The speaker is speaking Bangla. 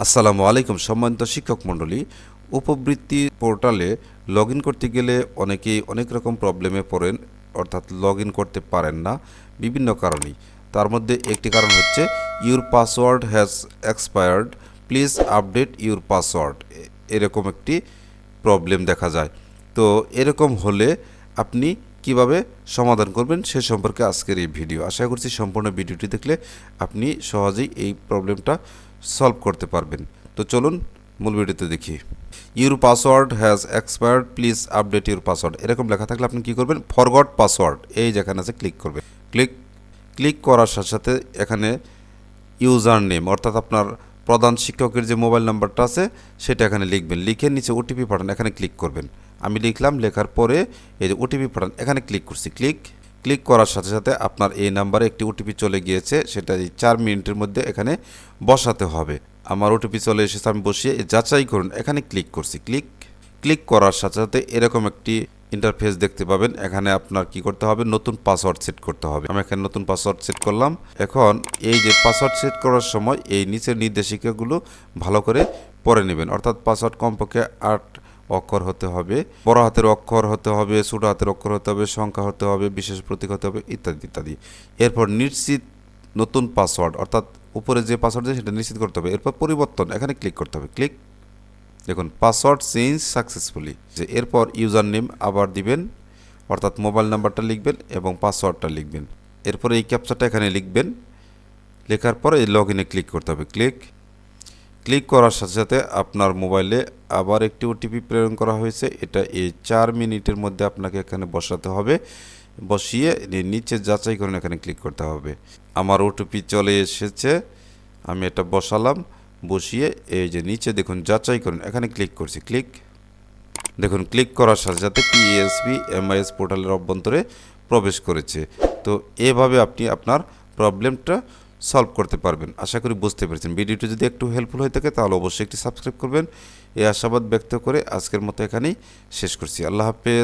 আসসালামু আলাইকুম সম্মানিত শিক্ষক মণ্ডলী। উপবৃত্তি পোর্টালে লগ ইন করতে গেলে অনেকেই অনেক রকম প্রবলেমে পড়েন, অর্থাৎ লগ ইন করতে পারেন না বিভিন্ন কারণেই। তার মধ্যে একটি কারণ হচ্ছে your password has expired, please update your password, এরকম একটি প্রবলেম দেখা যায়। তো এরকম হলে আপনি কিভাবে সমাধান করবেন সে সম্পর্কে আজকের এই ভিডিও। আশা করছি সম্পূর্ণ ভিডিওটি দেখলে আপনি সহজেই এই প্রবলেমটা সলভ করতে পারবেন। তো চলুন মূল ভিডিওতে দেখি। Your password has expired, please update your password, এরকম লেখা থাকলে আপনি কী করবেন, ফরগট পাসওয়ার্ড এই যেখানে আছে ক্লিক করবেন। ক্লিক করার সাথে সাথে এখানে ইউজার নেম অর্থাৎ আপনার প্রধান শিক্ষকের যে মোবাইল নাম্বারটা আছে সেটা এখানে লিখবেন, লিখে নিচে ওটিপি পাঠান এখানে ক্লিক করবেন। আমি লিখলাম, লেখার পরে এই যে ওটিপি পাঠান এখানে ক্লিক করছি। ক্লিক করার সাথে সাথে আপনার এই নাম্বারে একটি ওটিপি চলে গিয়েছে, সেটা এই 4 মিনিটের মধ্যে এখানে বসাতে হবে। আমার ওটিপি চলে এসেছে, আমি বসিয়ে যাচাই করুন এখানে ক্লিক করছি। ক্লিক করার সাথে সাথে এরকম একটি ইন্টারফেস দেখতে পাবেন। এখানে আপনার কি করতে হবে, নতুন পাসওয়ার্ড সেট করতে হবে। আমি এখানে নতুন পাসওয়ার্ড সেট করলাম। এখন এই যে পাসওয়ার্ড সেট করার সময় এই নিচের নির্দেশিকাগুলো ভালো করে পড়ে নেবেন, অর্থাৎ পাসওয়ার্ড কমপক্ষে 8 অক্ষর হতে হবে, বড় হাতের অক্ষর হতে হবে, ছোট হাতের অক্ষর হতে হবে, সংখ্যা হতে হবে, বিশেষ প্রতীক হতে হবে, ইত্যাদি ইত্যাদি। এরপর নিশ্চিত নতুন পাসওয়ার্ড অর্থাৎ উপরে যে পাসওয়ার্ড আছে সেটা নিশ্চিত করতে হবে। এরপর পরিবর্তন এখানে ক্লিক করতে হবে। দেখুন পাসওয়ার্ড চেঞ্জ সাকসেসফুলি। যে এরপর ইউজার নেম আবার দিবেন, অর্থাৎ মোবাইল নাম্বারটা লিখবেন এবং পাসওয়ার্ডটা লিখবেন। এরপরে এই ক্যাপচাটা এখানে লিখবেন, লেখার পরে এই লগ ইনে ক্লিক করতে হবে। ক্লিক করার সাথে সাথে আপনার মোবাইলে আবার একটি ওটিপি প্রেরণ করা হয়েছে। এটা এই 4 মিনিটের মধ্যে আপনাকে এখানে বসাতে হবে। বসিয়ে নিচে যাচাই করুন এখানে ক্লিক করতে হবে। আমার ওটিপি চলে এসেছে, আমি এটা বসালাম, বসিয়ে এই যে নিচে দেখুন যাচাই করুন এখানে ক্লিক করছি। দেখুন ক্লিক করার সাথে সাথে পিএসবি এমআইএস পোর্টালের অভ্যন্তরে প্রবেশ করেছে। তো এভাবে আপনি আপনার প্রবলেমটা সলভ করতে পারবেন। আশা করি বুঝতে পেরেছেন। ভিডিওটি যদি একটু হেল্পফুল হয়ে থাকে তাহলে অবশ্যই একটি সাবস্ক্রাইব করবেন। এই আশাবাদ ব্যক্ত করে আজকের মতো এখানেই শেষ করছি। আল্লাহ হাফেজ।